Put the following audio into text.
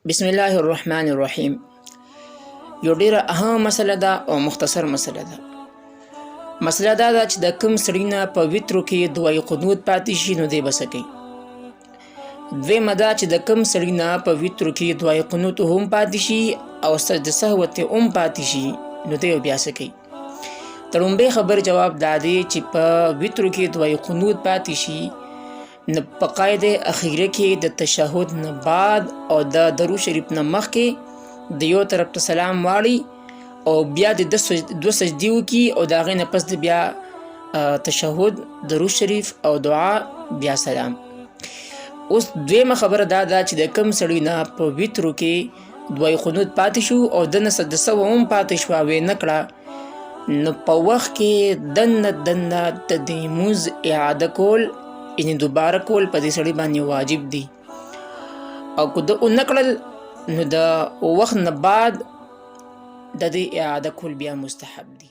بسم الله الرحمن الرحیم. یو ډیره اهم مسله ده او مختصر مسله ده. مسله دا ده چې د کوم سړي نه په وترو کې دوای قنوت پاتې شي نو دی به څه کوي. دویمه دا چې د کوم سړي نه په وترو کې دوای قنوت هم پاتې شي او سجده سهو ته هم پاتې شي نو دی بیا څه کوي. د لومبۍ خبر جواب دا دی چې په وترو کې دوای قنوت پاتې شي نو په قاعده اخیره کې د تشهد نه بعد او د درود شریف نه مخکې د یو طرف ته سلام واړي او بیا د دوه سجدې وکړي او د هغې نه پس د بیا تشهد، درود شریف او دعا بیا سلام. اوس دویمه خبره دا ده چې د کوم سړي نه په وترو کې دوای قنوت پاتې شو او د نه سجده سهو هم پاتې شوه او یې نه کړه، نو په وخت کې دننه د دې لمونځ اعاده کول یعنې دوباره کول په دې سړي باندې واجب دي. او که ده ونه کړل نو د وخت نه بعد د دې اعاده کول بیا مستحب دي.